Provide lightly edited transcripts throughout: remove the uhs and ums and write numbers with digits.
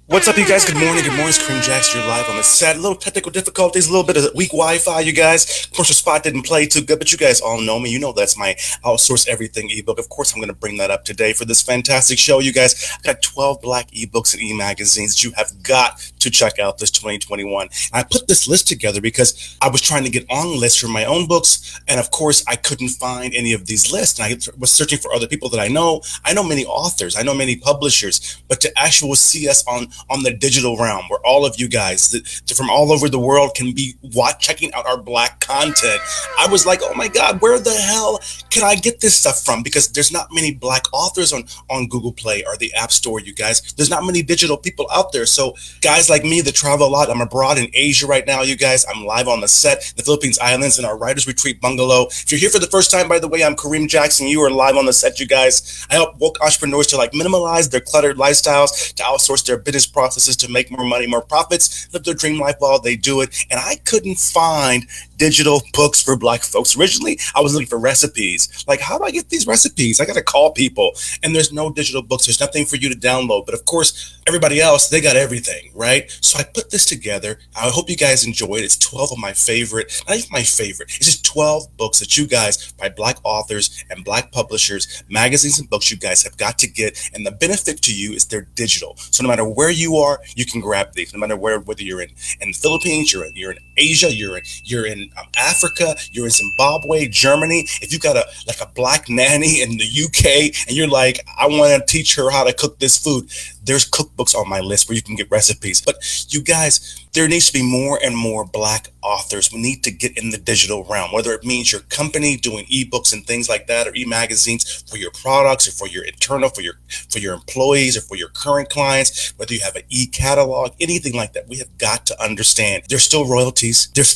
What's up, you guys? Good morning. Good morning. It's Kareem Jackson. You're live on the set. A little technical difficulties, a little bit of weak Wi-Fi, you guys. Commercial spot didn't play too good, but you guys all know me. You know that's my Outsource Everything ebook. Of course, I'm going to bring that up today for this fantastic show, you guys. I got 12 black ebooks and e-magazines that you have got to check out this 2021. And I put this list together because I was trying to get on lists for my own books, and of course, I couldn't find any of these lists. And I was searching for other people that I know. I know many authors. I know many publishers, but to actually see us on the digital realm where all of you guys from all over the world can be checking out our black content. I was like, oh my God, where the hell can I get this stuff from? Because there's not many black authors on Google Play or the App Store, you guys. There's not many digital people out there. So guys like me that travel a lot, I'm abroad in Asia right now, you guys. I'm live on the set, the Philippines Islands in our Writers Retreat bungalow. If you're here for the first time, by the way, I'm Kareem Jackson. You are live on the set, you guys. I help woke entrepreneurs to minimalize their cluttered lifestyles, to outsource their business processes, to make more money, more profits, live their dream life while they do it. And I couldn't find digital books for black folks. Originally, I was looking for recipes. Like, how do I get these recipes? I got to call people. And there's no digital books. There's nothing for you to download. But of course, everybody else, they got everything, right? So I put this together. I hope you guys enjoy it. It's 12 of my favorite, not even my favorite. It's just 12 books that you guys, by black authors and black publishers, magazines and books you guys have got to get. And the benefit to you is they're digital. So no matter where you are, you can grab these. No matter whether you're in the Philippines, you're in Asia, you're in Africa, you're in Zimbabwe, Germany. If you got a black nanny in the UK and you're like, I want to teach her how to cook this food, there's cookbooks on my list where you can get recipes. But you guys, there needs to be more and more black authors. We need to get in the digital realm, whether it means your company doing ebooks and things like that, or e-magazines for your products, or for your internal, for your employees, or for your current clients, whether you have an e-catalog, anything like that. We have got to understand there's still royalties. It's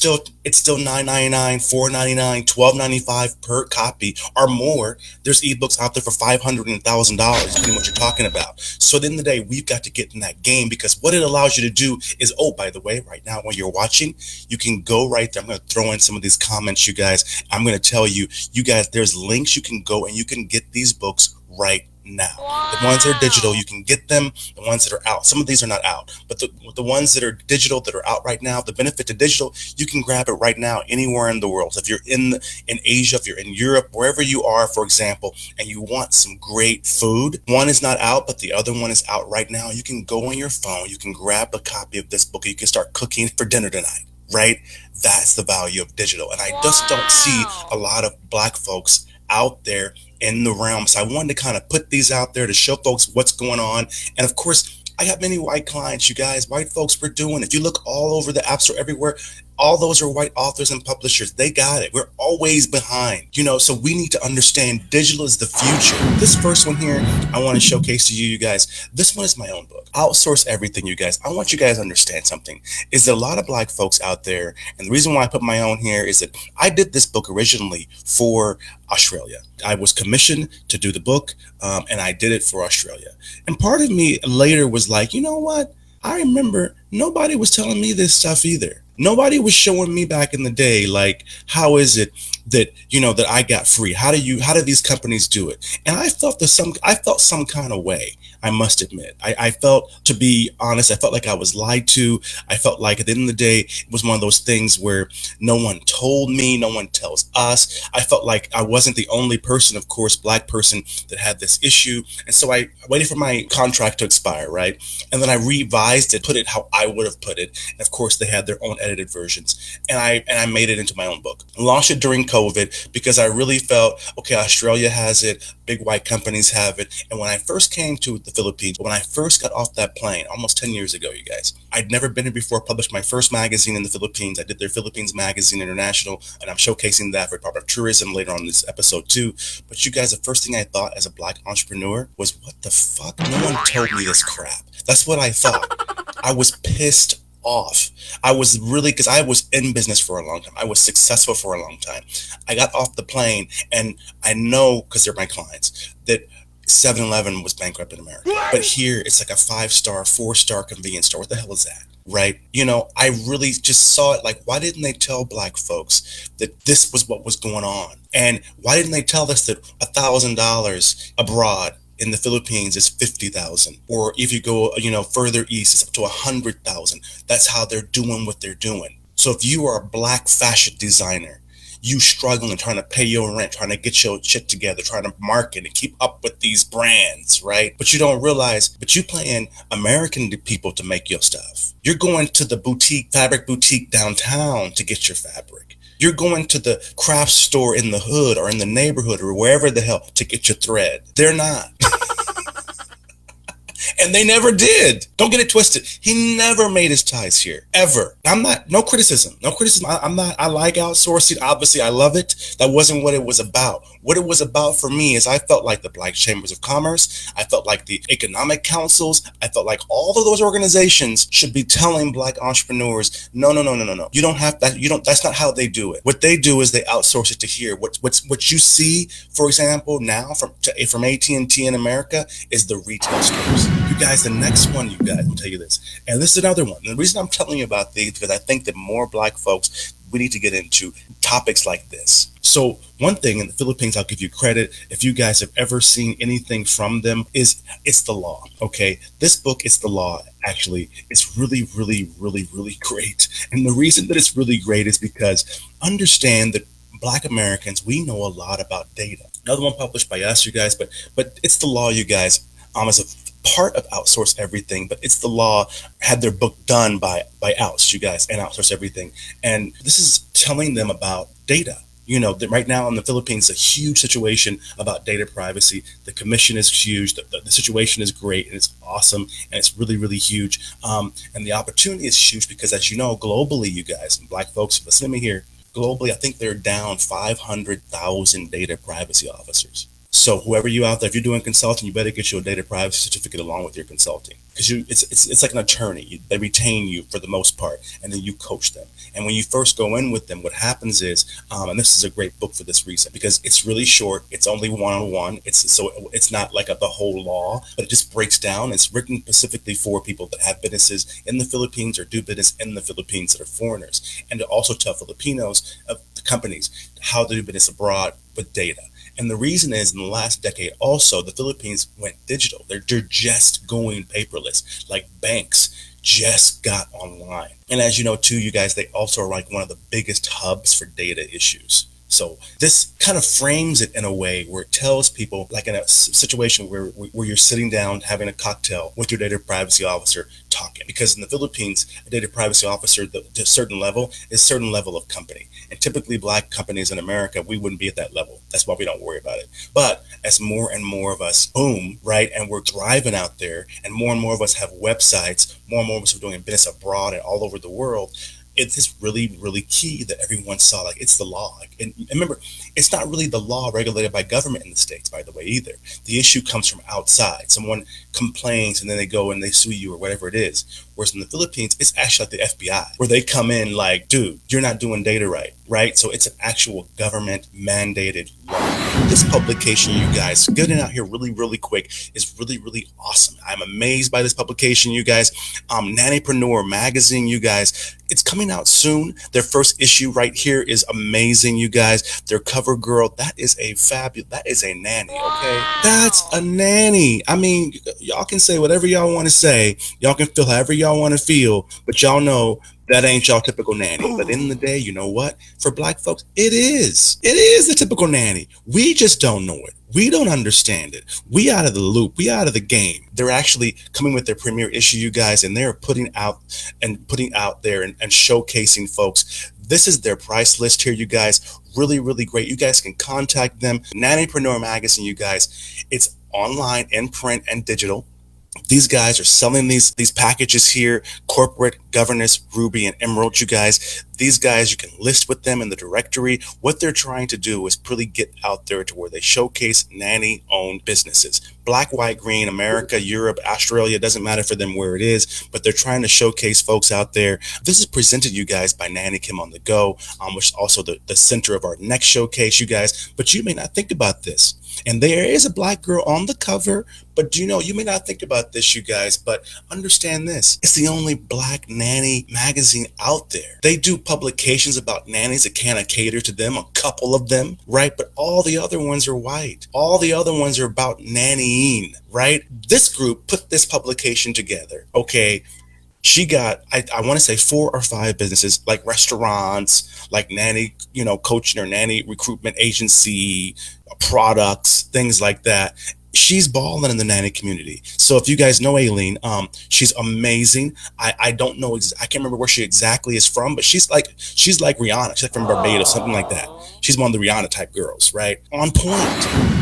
still $9.99, $4.99, $12.95 per copy or more. There's ebooks out there for $500 and $1,000, depending on what you're talking about. So at the end of the day, we've got to get in that game, because what it allows you to do is, oh, by the way, right now when you're watching, you can go right there. I'm going to throw in some of these comments, you guys. I'm going to tell you guys, there's links you can go and you can get these books right now. Wow. The ones that are digital, you can get them. The ones that are out, some of these are not out, but the ones that are digital, that are out right now, the benefit to digital, you can grab it right now anywhere in the world. So if you're in Asia, if you're in Europe, wherever you are, for example, and you want some great food, one is not out, but the other one is out right now. You can go on your phone, you can grab a copy of this book, and you can start cooking for dinner tonight, right? That's the value of digital. And I just don't see a lot of black folks out there in the realm. So I wanted to kind of put these out there to show folks what's going on. And of course, I got many white clients, you guys. White folks, we're doing it. If you look all over the App Store, everywhere, all those are white authors and publishers. They got it. We're always behind, so we need to understand digital is the future. This first one here, I want to showcase to you guys. This one is my own book, Outsource Everything, you guys. I want you guys to understand something. Is there a lot of black folks out there, and the reason why I put my own here is that I did this book originally for Australia. I was commissioned to do the book, and I did it for Australia. And part of me later was like, you know what? I remember nobody was telling me this stuff either. Nobody was showing me back in the day, like, how is it that, that I got free? How do these companies do it? And I felt some kind of way. I must admit, I felt, to be honest, I felt like I was lied to. I felt like at the end of the day, it was one of those things where no one told me, no one tells us. I felt like I wasn't the only person, of course, black person that had this issue. And so I waited for my contract to expire, right? And then I revised it, put it how I would have put it. And of course, they had their own edited versions. And I made it into my own book. Launched it during COVID because I really felt, okay, Australia has it, big white companies have it. And when I first came to the Philippines, when I first got off that plane, almost 10 years ago, you guys, I'd never been here before, published my first magazine in the Philippines. I did their Philippines Magazine International, and I'm showcasing that for part of tourism later on in this episode too. But you guys, the first thing I thought as a black entrepreneur was, what the fuck? No one told me this crap. That's what I thought. I was pissed off. I was really, because I was in business for a long time. I was successful for a long time. I got off the plane, and I know, because they're my clients, that 7-Eleven was bankrupt in America. But here, it's like a 5-star, 4-star convenience store. What the hell is that? Right? I really just saw it like, why didn't they tell black folks that this was what was going on? And why didn't they tell us that $1,000 abroad in the Philippines is 50,000. Or if you go, further east, it's up to 100,000. That's how they're doing what they're doing. So if you are a black fashion designer, you struggling, trying to pay your rent, trying to get your shit together, trying to market and keep up with these brands, right? But you don't realize, but you paying American people to make your stuff. You're going to the fabric boutique downtown to get your fabric. You're going to the craft store in the hood or in the neighborhood or wherever the hell to get your thread. They're not. And they never did. Don't get it twisted. He never made his ties here, ever. No criticism. I like outsourcing. Obviously, I love it. That wasn't what it was about. What it was about for me is I felt like the Black Chambers of Commerce. I felt like the economic councils. I felt like all of those organizations should be telling Black entrepreneurs, no. You don't have that. That's not how they do it. What they do is they outsource it to here. What you see, for example, now from AT&T in America is the retail stores. You guys, the next one, you guys, I'll tell you this. And this is another one. And the reason I'm telling you about these, because I think that more Black folks, we need to get into topics like this. So one thing in the Philippines, I'll give you credit, if you guys have ever seen anything from them, it's the law. Okay. This book, It's the Law, actually, it's really, really, really, really great. And the reason that it's really great is because understand that Black Americans, we know a lot about data. Another one published by us, you guys, but It's the Law, you guys, as a part of Outsource Everything, but It's the Law had their book done by Outs, you guys, and Outsource Everything. And this is telling them about data. That right now in the Philippines, a huge situation about data privacy. The commission is huge. The situation is great and it's awesome and it's really, really huge. And the opportunity is huge because, as you know, globally, you guys, and Black folks, listen to me here, globally, I think they're down 500,000 data privacy officers. So whoever you out there, if you're doing consulting, you better get your data privacy certificate along with your consulting, because it's like an attorney. They retain you for the most part, and then you coach them. And when you first go in with them, what happens is, and this is a great book for this reason, because it's really short. It's only one-on-one. It's not like the whole law, but it just breaks down. It's written specifically for people that have businesses in the Philippines or do business in the Philippines that are foreigners, and to also tell Filipinos of the companies how to do business abroad with data. And the reason is, in the last decade also, the Philippines went digital. They're just going paperless. Like banks just got online. And as you know, too, you guys, they also are like one of the biggest hubs for data issues. So this kind of frames it in a way where it tells people, like in a situation where you're sitting down having a cocktail with your data privacy officer talking. Because in the Philippines, a data privacy officer, to a certain level, is a certain level of company. And typically Black companies in America, we wouldn't be at that level. That's why we don't worry about it. But as more and more of us boom, right, and we're thriving out there, and more of us have websites, more and more of us are doing business abroad and all over the world, it's just really, really key that everyone saw, like, it's the law. And remember, it's not really the law regulated by government in the States, by the way, either. The issue comes from outside. Someone complains and then they go and they sue you or whatever it is. Whereas in the Philippines, it's actually like the FBI, where they come in like, dude, you're not doing data right? So it's an actual government mandated law. This publication, you guys, getting out here really, really quick is really, really awesome. I'm amazed by this publication, you guys. Nannypreneur Magazine, you guys, it's coming out soon. Their first issue right here is amazing, you guys. Their cover girl, that is a nanny, okay? That's a nanny. I mean, y'all can say whatever y'all want to say. Y'all can feel however y'all want to feel, but y'all know that ain't y'all typical nanny. But in the day, you know what? For Black folks, it is. It is the typical nanny. We just don't know it. We don't understand it. We out of the loop. We out of the game. They're actually coming with their premiere issue, you guys, and they're putting out there and showcasing folks. This is their price list here, you guys. Really, really great. You guys can contact them. Nannypreneur Magazine, you guys. It's online, in print, and digital. These guys are selling these packages here, corporate, governance, Ruby, and Emerald, you guys. These guys, you can list with them in the directory. What they're trying to do is really get out there to where they showcase nanny-owned businesses. Black, white, green, America, Europe, Australia, doesn't matter for them where it is, but they're trying to showcase folks out there. This is presented, you guys, by Nanny Kim on the Go, which is also the center of our next showcase, you guys. But you may not think about this. And there is a black girl on the cover, but you may not think about this, you guys, but understand this. It's the only black nanny magazine out there. They do publications about nannies that kind of cater to them, a couple of them, right? But all the other ones are white. All the other ones are about nannying, right? This group put this publication together, okay? She got, I want to say 4 or 5 businesses, like restaurants, like nanny, coaching or nanny recruitment agency, products, things like that. She's balling in the nanny community. So if you guys know Aileen, she's amazing. I don't know, I can't remember where she exactly is from, but she's like Rihanna. She's like from Barbados, something like that. She's one of the Rihanna type girls, right? On point.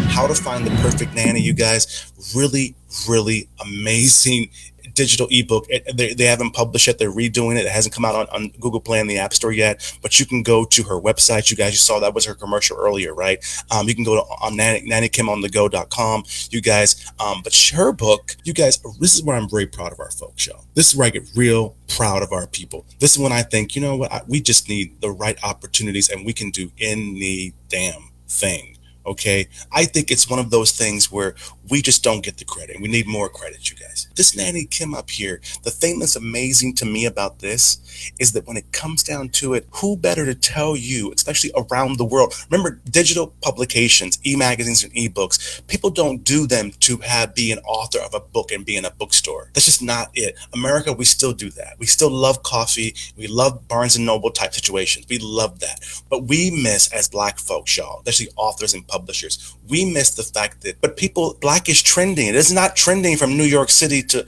How to find the perfect nanny, you guys. Really, really amazing digital ebook. They haven't published it. They're redoing it. It hasn't come out on Google Play and the App Store yet, but you can go to her website. You guys, you saw that was her commercial earlier, right? You can go to nannykimondego.com, you guys. But her book, you guys, this is where I'm very proud of our folks, y'all. This is where I get real proud of our people. This is when I think, you know what, we just need the right opportunities and we can do any damn thing. Okay, I think it's one of those things where we just don't get the credit. We need more credit, you guys. This Nanny Kim up here, the thing that's amazing to me about this is that when it comes down to it, who better to tell you, especially around the world? Remember, digital publications, e-magazines and e-books, people don't do them to be an author of a book and be in a bookstore. That's just not it. America, we still do that. We still love coffee. We love Barnes and Noble type situations. We love that. But we miss, as black folks, y'all, especially authors and publishers, we miss the fact that, but people, black is trending. It is not trending from New York City to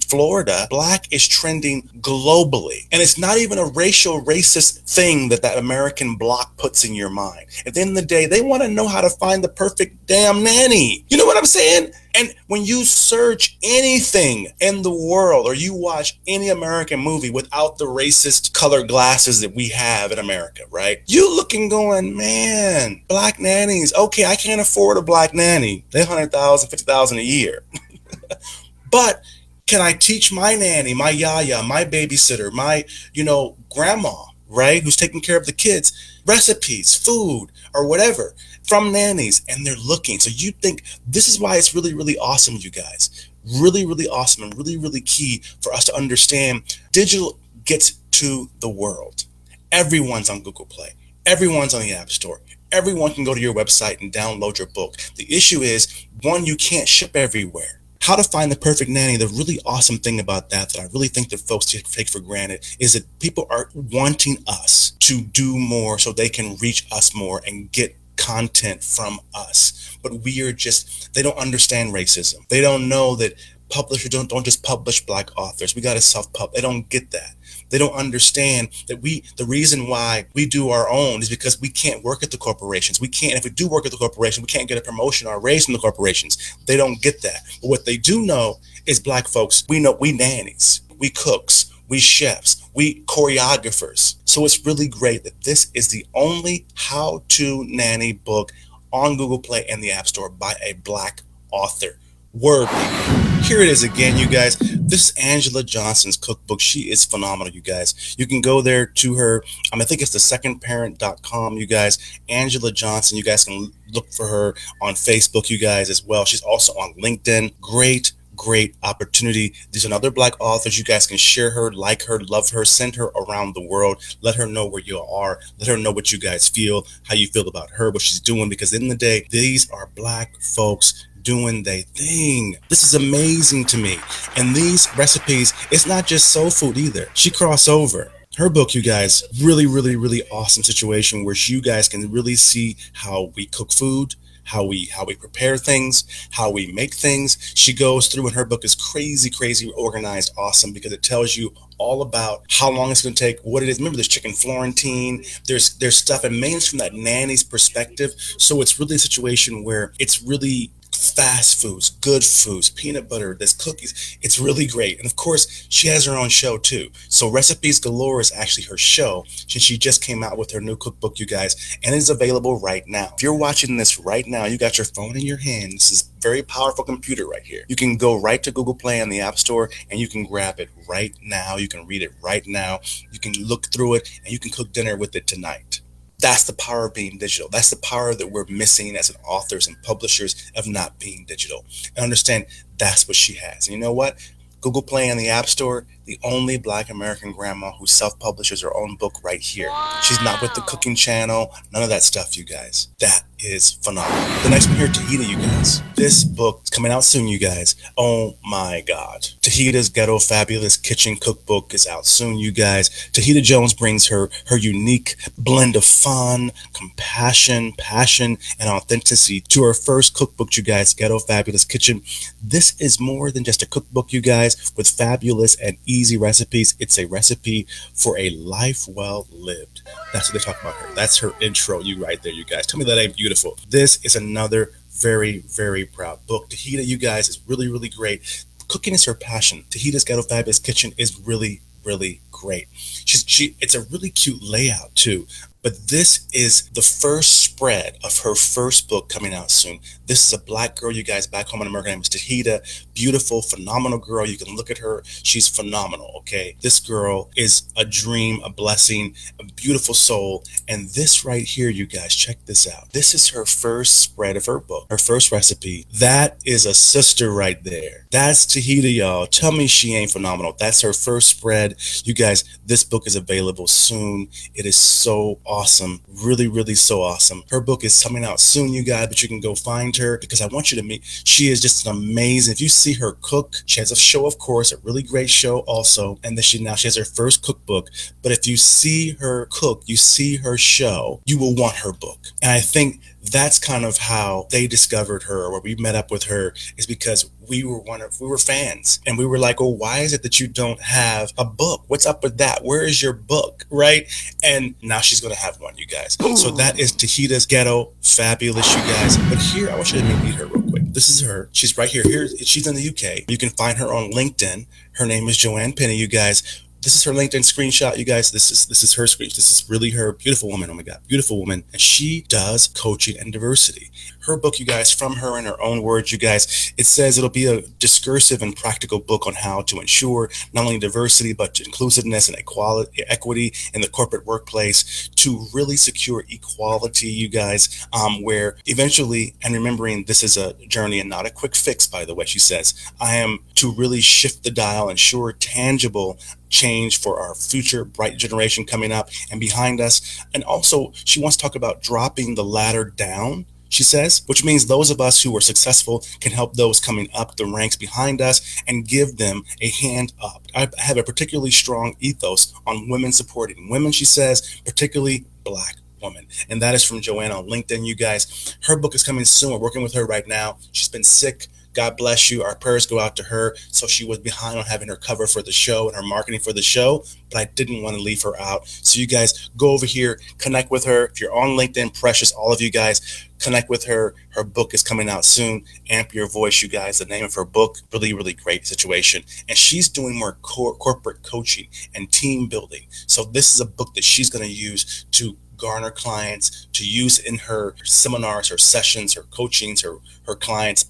Florida. Black is trending globally. And it's not even a racist thing that American bloc puts in your mind. At the end of the day, they want to know how to find the perfect damn nanny. You know what I'm saying? And when you search anything in the world or you watch any American movie without the racist colored glasses that we have in America, right? You looking going, man, black nannies. Okay, I can't afford a black nanny. They're $100,000, $50,000 a year. But can I teach my nanny, my yaya, my babysitter, my, grandma, right, who's taking care of the kids, recipes, food, or whatever from nannies? And they're looking. So you think this is why it's really, really awesome, you guys. Really, really awesome and really, really key for us to understand digital gets to the world. Everyone's on Google Play. Everyone's on the App Store. Everyone can go to your website and download your book. The issue is, one, you can't ship everywhere. How to find the perfect nanny, the really awesome thing about that I really think that folks take for granted is that people are wanting us to do more so they can reach us more and get content from us. But they don't understand racism. They don't know that publishers don't just publish black authors. We got to self-pub. They don't get that. They don't understand that the reason why we do our own is because we can't work at the corporations. We can't, if we do work at the corporation, we can't get a promotion or a raise from the corporations. They don't get that. But what they do know is black folks, we nannies, we cooks, we chefs, we choreographers. So it's really great that this is the only how-to nanny book on Google Play and the App Store by a black author. Word. Here it is again, you guys. This is Angela Johnson's cookbook. She is phenomenal, you guys. You can go there to her. I think it's thesecondparent.com, you guys. Angela Johnson. You guys can look for her on Facebook, you guys, as well. She's also on LinkedIn. Great opportunity. There's another black authors. You guys can share her, like her, love her, send her around the world. Let her know where you are. Let her know what you guys feel, how you feel about her, what she's doing. Because in the day, these are black folks doing their thing. This is amazing to me. And these recipes, it's not just soul food either. She crossed over. Her book, you guys, really, really, really awesome situation where you guys can really see how we cook food, how we prepare things, how we make things. She goes through, and her book is crazy organized, awesome, because it tells you all about how long it's going to take, what it is. Remember, there's chicken Florentine, there's stuff, and mainly from that nanny's perspective. So it's really a situation where it's really fast foods, good foods, peanut butter, there's cookies. It's really great. And of course, she has her own show too. So Recipes Galore is actually her show. She just came out with her new cookbook, you guys, and it's available right now. If you're watching this right now, you got your phone in your hand. This is a very powerful computer right here. You can go right to Google Play on the App Store and you can grab it right now. You can read it right now. You can look through it and you can cook dinner with it tonight. That's the power of being digital. That's the power that we're missing as an authors and publishers of not being digital. And understand that's what she has. And you know what? Google Play in the App Store, the only Black American grandma who self-publishes her own book right here. She's not with the cooking channel, none of that stuff, you guys. That is phenomenal. The next one here, Tahita, you guys. This book is coming out soon, you guys. Oh my God. Tahita's Ghetto Fabulous Kitchen Cookbook is out soon, you guys. Tahita Jones brings her unique blend of fun, compassion, passion, and authenticity to her first cookbook, you guys, Ghetto Fabulous Kitchen. This is more than just a cookbook, you guys, with fabulous and easy recipes. It's a recipe for a life well lived. That's what they talk about her. That's her intro, you right there, you guys. Tell me that ain't beautiful. This is another very, very proud book. Tahita, you guys, is really, really great. Cooking is her passion. Tahita's Ghetto Fabulous Kitchen is really, really great. It's a really cute layout too. But this is the first spread of her first book coming out soon. This is a Black girl, you guys, back home in America. Her name is Tahita. Beautiful, phenomenal girl. You can look at her. She's phenomenal, okay? This girl is a dream, a blessing, a beautiful soul. And this right here, you guys, check this out. This is her first spread of her book, her first recipe. That is a sister right there. That's Tahita, y'all. Tell me she ain't phenomenal. That's her first spread. You guys, this book is available soon. It is so awesome. Really, really so awesome. Her book is coming out soon, you guys, but you can go find her because I want you to meet. She is just an amazing. If you see her cook, she has a show, of course, a really great show also. And then she has her first cookbook. But if you see her cook, you see her show, you will want her book. And I think that's kind of how they discovered her, or we met up with her, is because we were fans, and we were like, oh, why is it that you don't have a book? What's up with that? Where is your book? Right? And now she's going to have one, you guys. So that is Tahita's Ghetto Fabulous, you guys. But here, I want you to meet her real quick. This is her. She's right here. She's in the UK. You can find her on LinkedIn. Her name is Joanne Penny, you guys. This is her LinkedIn screenshot, you guys. This is her screen. This is really her. Beautiful woman. Oh my God, beautiful woman. And she does coaching and diversity. Her book, you guys, from her in her own words, you guys, it says it'll be a discursive and practical book on how to ensure not only diversity, but inclusiveness and equity in the corporate workplace to really secure equality, you guys, where eventually, and remembering this is a journey and not a quick fix, by the way, she says, I am to really shift the dial, ensure tangible change for our future bright generation coming up and behind us. And also, she wants to talk about dropping the ladder down, she says, which means those of us who are successful can help those coming up the ranks behind us and give them a hand up. I have a particularly strong ethos on women supporting women, she says, particularly Black women. And that is from Joanne on LinkedIn, you guys. Her book is coming soon. We're working with her right now. She's been sick. God bless you. Our prayers go out to her. So she was behind on having her cover for the show and her marketing for the show, but I didn't want to leave her out. So you guys go over here, connect with her. If you're on LinkedIn, precious, all of you guys, connect with her. Her book is coming out soon. Amp Your Voice, you guys, the name of her book. Really, really great situation. And she's doing more corporate coaching and team building. So this is a book that she's going to use to garner clients, to use in her seminars, her sessions, her coachings, her clients,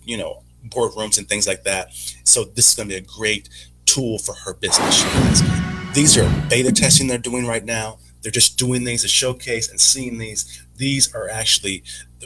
boardrooms and things like that. So this is going to be a great tool for her business, you guys. These are beta testing they're doing right now. They're just doing things to showcase and seeing these. These are actually,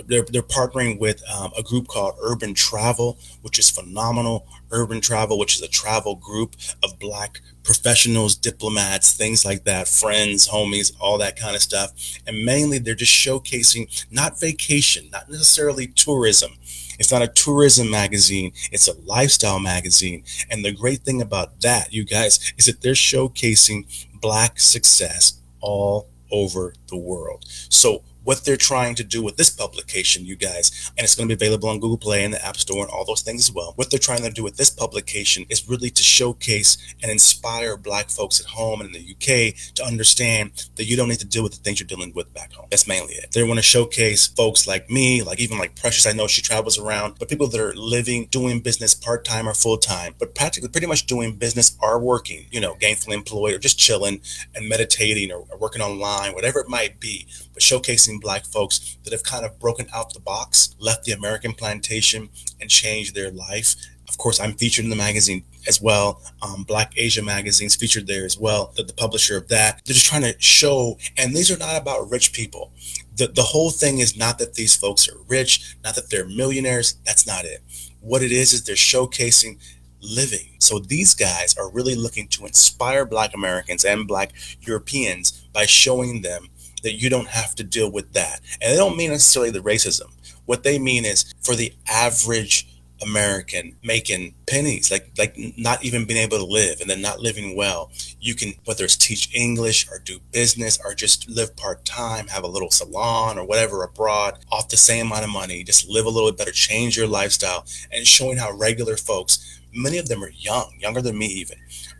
they're partnering with a group called Urban Travel, which is phenomenal. Urban Travel, which is a travel group of Black professionals, diplomats, things like that, friends, homies, all that kind of stuff. And mainly they're just showcasing not vacation, not necessarily tourism. It's not a tourism magazine. It's a lifestyle magazine. And the great thing about that, you guys, is that they're showcasing Black success all over the world. So what they're trying to do with this publication, you guys, and it's going to be available on Google Play and the App Store and all those things as well. What they're trying to do with this publication is really to showcase and inspire Black folks at home and in the UK to understand that you don't need to deal with the things you're dealing with back home. That's mainly it. They want to showcase folks like me, like even like Precious. I know she travels around, but people that are living, doing business part-time or full-time, but practically pretty much doing business are working, gainfully employed or just chilling and meditating or working online, whatever it might be, but showcasing Black folks that have kind of broken out the box, left the American plantation and changed their life. Of course, I'm featured in the magazine as well. Black Asia Magazine's featured there as well, the publisher of that. They're just trying to show, and these are not about rich people. The whole thing is not that these folks are rich, not that they're millionaires. That's not it. What it is they're showcasing living. So these guys are really looking to inspire Black Americans and Black Europeans by showing them that you don't have to deal with that. And they don't mean necessarily the racism. What they mean is for the average American making pennies, like not even being able to live and then not living well. You can, whether it's teach English or do business or just live part-time, have a little salon or whatever abroad off the same amount of money, just live a little bit better, change your lifestyle, and showing how regular folks, many of them are young, younger than me even,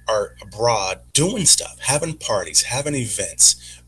are abroad doing stuff, having parties, having events,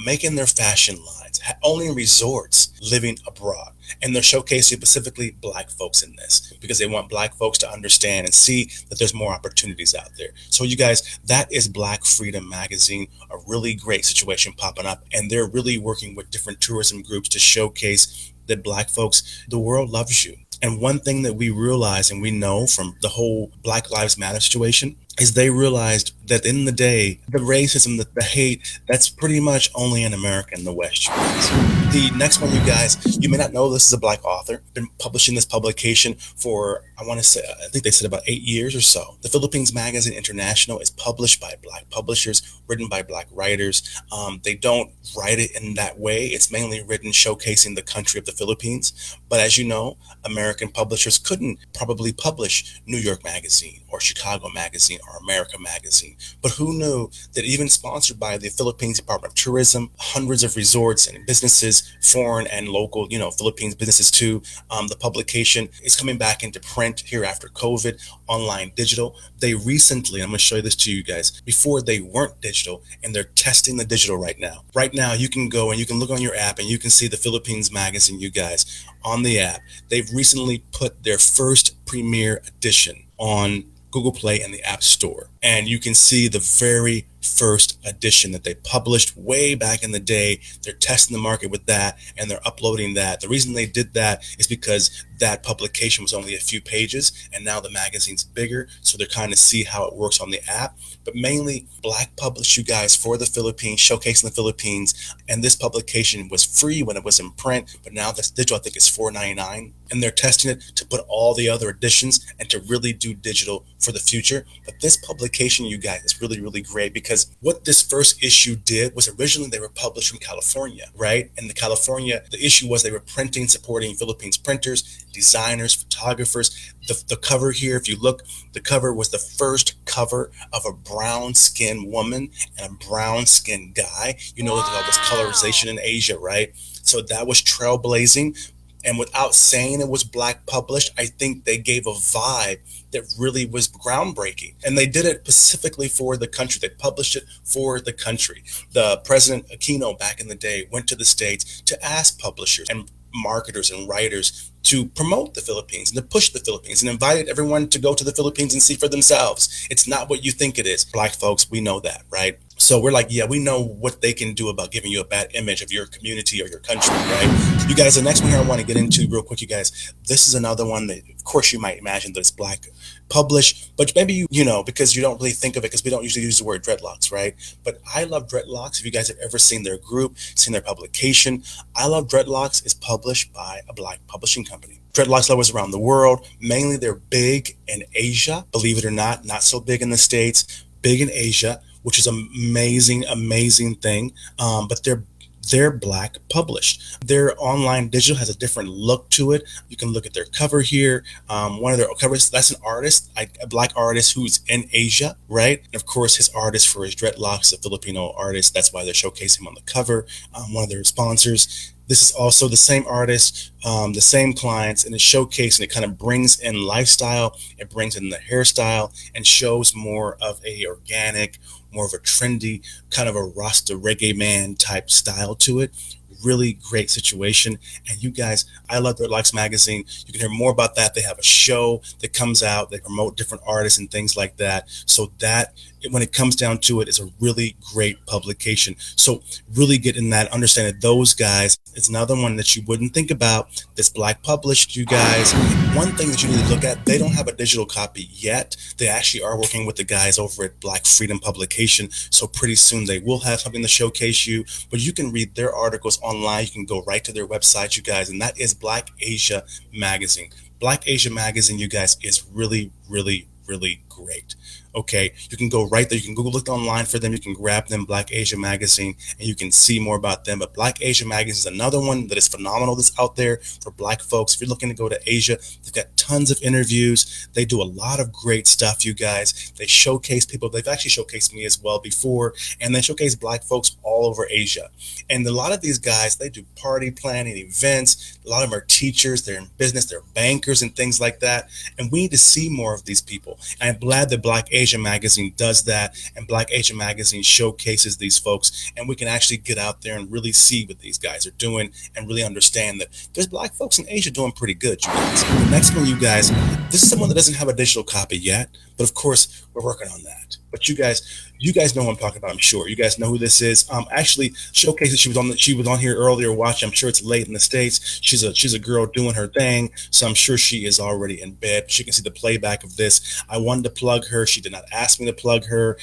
making their fashion lines, owning resorts, living abroad. And they're showcasing specifically Black folks in this because they want Black folks to understand and see that there's more opportunities out there. So you guys, that is Black Freedom Magazine, a really great situation popping up. And they're really working with different tourism groups to showcase that Black folks, the world loves you. And one thing that we realize and we know from the whole Black Lives Matter situation is they realized that at the end of the day, the racism, the hate, that's pretty much only in America and the West. The next one, you guys, you may not know this is a Black author, been publishing this publication for, I think they said about 8 years or so. The Philippines Magazine International is published by Black publishers, written by Black writers. They don't write it in that way. It's mainly written showcasing the country of the Philippines. But as you know, American publishers couldn't probably publish New York Magazine or Chicago Magazine or America Magazine. But who knew that even sponsored by the Philippines Department of Tourism, hundreds of resorts and businesses, foreign and local, Philippines businesses too, the publication is coming back into print here after COVID, online, digital. They recently, I'm going to show you this to you guys, before they weren't digital, and they're testing the digital right now. Right now, you can go and you can look on your app and you can see the Philippines Magazine, you guys, on the app. They've recently put their first premiere edition on Google Play and the App Store. And you can see the very first edition that they published way back in the day. They're testing the market with that and they're uploading that. The reason they did that is because that publication was only a few pages and now the magazine's bigger. So they're kind of see how it works on the app. But mainly Black published, you guys, for the Philippines, showcasing the Philippines. And this publication was free when it was in print, but now that's digital. I think it's $4.99. And they're testing it to put all the other editions and to really do digital for the future. But this publication, you guys, is really, really great because what this first issue did was originally they were published from California, right? And the issue was they were printing, supporting Philippines printers, designers, photographers. The cover here, if you look, the cover was the first cover of a brown-skinned woman and a brown-skinned guy. There's all this colorization in Asia, right? So that was trailblazing. And without saying it was Black published, I think they gave a vibe that really was groundbreaking. And they did it specifically for the country. They published it for the country. The President Aquino back in the day went to the States to ask publishers and marketers and writers to promote the Philippines and to push the Philippines and invited everyone to go to the Philippines and see for themselves. It's not what you think it is. Black folks, we know that, right? So we're like, yeah, we know what they can do about giving you a bad image of your community or your country, right? You guys, the next one here I want to get into real quick, you guys. This is another one that, of course, you might imagine that it's Black published, but maybe because you don't really think of it because we don't usually use the word Dreadlocks, right? But I Love Dreadlocks. If you guys have ever seen their group, seen their publication, I Love Dreadlocks is published by a Black publishing company. Dreadlocks lovers around the world, mainly they're big in Asia, believe it or not so big in the States, big in Asia, which is an amazing, amazing thing. But they're Black published. Their online digital has a different look to it. You can look at their cover here. One of their covers, that's an artist, a Black artist who's in Asia, right? And of course, his artist for his dreadlocks, a Filipino artist. That's why they're showcasing him on the cover. One of their sponsors. This is also the same artist, the same clients, and it's showcasing. It kind of brings in lifestyle. It brings in the hairstyle and shows more of a organic, more of a trendy, kind of a Rasta reggae man type style to it. really great situation. And you guys, I love Dreadlocks magazine. You can hear more about that. They have a show that comes out. They promote different artists and things like that. So that, when it comes down to it, is a really great publication. So really get in that, understand that those guys, it's another one that you wouldn't think about that's Black published, you guys. One thing that you need to look at, they don't have a digital copy yet. They actually are working with the guys over at Black Freedom Publication. So pretty soon they will have something to showcase you, but you can read their articles online. You can go right to their website, you guys, and that is Black Asia Magazine. Black Asia Magazine, you guys, is really, really, really great. Okay, you can go right there. You can Google look online for them. You can grab them, Black Asia Magazine, and you can see more about them. But Black Asia Magazine is another one that is phenomenal that's out there for Black folks. If you're looking to go to Asia, they've got tons of interviews. They do a lot of great stuff, you guys. They showcase people. They've actually showcased me as well before, and they showcase Black folks all over Asia. And a lot of these guys, they do party planning, events. A lot of them are teachers. They're in business. They're bankers and things like that. And we need to see more of these people. And I'm glad that Black Asia Magazine does that, and Black Asia Magazine showcases these folks, and we can actually get out there and really see what these guys are doing and really understand that there's Black folks in Asia doing pretty good, you guys. The next one, you guys, this is someone that doesn't have a digital copy yet, but of course we're working on that. But you guys know who I'm talking about, I'm sure. You guys know who this is. Actually, showcases, she was on here earlier watching. I'm sure it's late in the States. She's a girl doing her thing, so I'm sure she is already in bed. She can see the playback of this. I wanted to plug her. She did not ask me to plug her.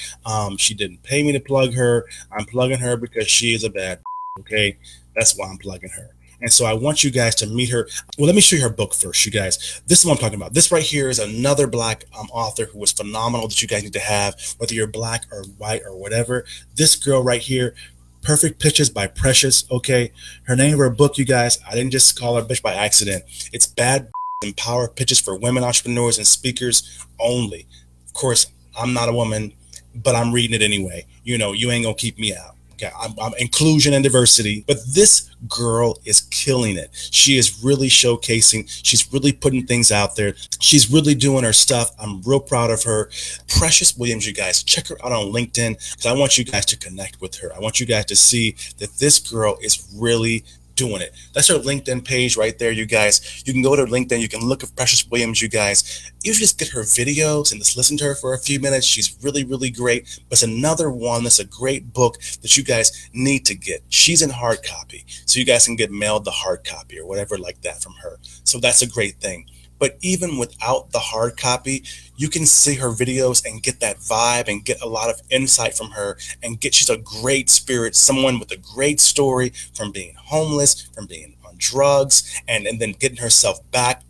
She didn't pay me to plug her. I'm plugging her because she is a bad, okay? That's why I'm plugging her. And so I want you guys to meet her. Well, let me show you her book first, you guys. This is what I'm talking about. This right here is another Black author who was phenomenal that you guys need to have, whether you're Black or white or whatever. This girl right here, Perfect Pitches by Precious, okay? Her name of her book, you guys, I didn't just call her bitch by accident. It's Bad and Power Pitches for Women Entrepreneurs and Speakers Only. Of course, I'm not a woman, but I'm reading it anyway. You know, you ain't gonna keep me out. Okay, I'm inclusion and diversity, but this girl is killing it. She is really showcasing. She's really putting things out there. She's really doing her stuff. I'm real proud of her. Precious Williams, you guys, check her out on LinkedIn because I want you guys to connect with her. I want you guys to see that this girl is really doing it. That's her LinkedIn page right there, you guys. You can go to LinkedIn. You can look at Precious Williams, you guys. You just get her videos and just listen to her for a few minutes. She's really, really great. But it's another one that's a great book that you guys need to get. She's in hard copy, so you guys can get mailed the hard copy or whatever like that from her. So that's a great thing. But even without the hard copy, you can see her videos and get that vibe and get a lot of insight from her and she's a great spirit, someone with a great story from being homeless, from being on drugs, and then getting herself back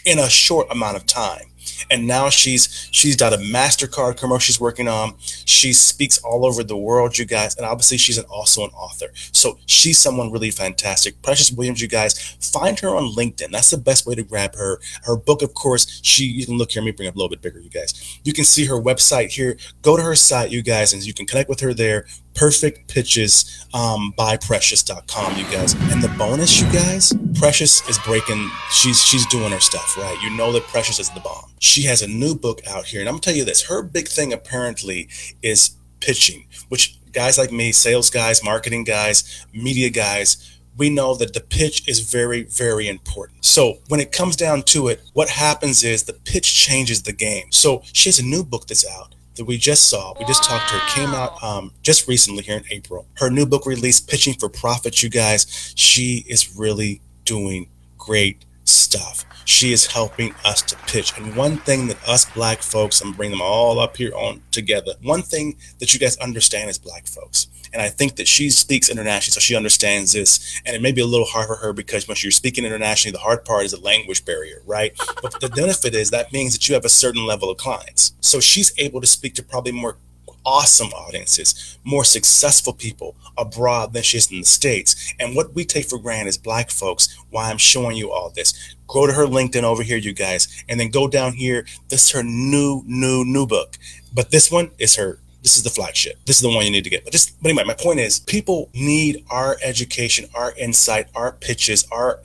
in a short amount of time. And now she's got a MasterCard commercial she's working on. She speaks all over the world, you guys, and obviously she's also an author. So she's someone really fantastic. Precious Williams, you guys, find her on LinkedIn. That's the best way to grab her. Her book, of course, you can look here. Let me bring it up a little bit bigger, you guys. You can see her website here. Go to her site, you guys, and you can connect with her there. Perfect Pitches by Precious.com, you guys. And the bonus, you guys, Precious is breaking. She's doing her stuff, right? You know that Precious is the bomb. She has a new book out here, and I'm gonna tell you this. Her big thing apparently is pitching, which guys like me, sales guys, marketing guys, media guys, we know that the pitch is very, very important. So when it comes down to it, what happens is the pitch changes the game. So she has a new book that's out that we just saw. We just talked to her. Came out just recently here in April. Her new book released, Pitching for Profit, you guys. She is really doing great stuff. She is helping us to pitch. And one thing that us Black folks, I'm bringing them all up here on together. One thing that you guys understand as Black folks, and I think that she speaks internationally, so she understands this. And it may be a little hard for her because when you're speaking internationally, the hard part is the language barrier, right? But the benefit is that means that you have a certain level of clients. So she's able to speak to probably more awesome audiences, more successful people abroad than she is in the States. And what we take for granted as Black folks, why I'm showing you all this. Go to her LinkedIn over here, you guys, and then go down here. This is her new book. But this one is this is the flagship. This is the one you need to get. But anyway, my point is people need our education, our insight, our pitches, our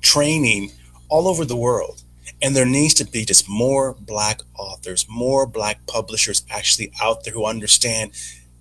training all over the world. And there needs to be just more Black authors, more Black publishers actually out there who understand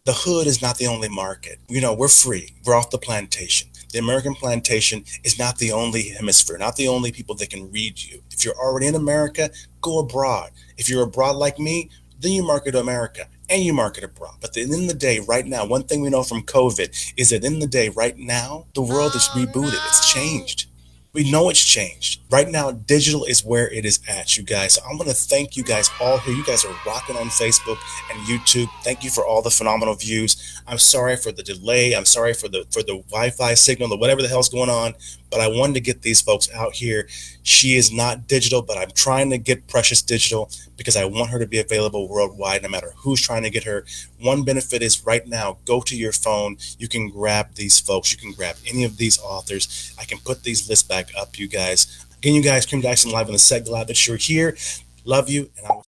The hood is not the only market. We're free. We're off the plantation. The American plantation is not the only hemisphere, not the only people that can read you. If you're already in America, go abroad. If you're abroad like me, then you market to America and you market abroad. But at the end of the day, right now, one thing we know from COVID is that at the end of the day, right now, the world is rebooted. It's changed. We know it's changed. Right now, digital is where it is at, you guys. So I want to thank you guys all here. You guys are rocking on Facebook and YouTube. Thank you for all the phenomenal views. I'm sorry for the delay. I'm sorry for the Wi-Fi signal or whatever the hell's going on. But I wanted to get these folks out here. She is not digital, but I'm trying to get Precious digital because I want her to be available worldwide, no matter who's trying to get her. One benefit is right now, go to your phone. You can grab these folks. You can grab any of these authors. I can put these lists back up, you guys. Again, you guys, Kim Jackson live on the set. Glad that you're here. Love you, and I will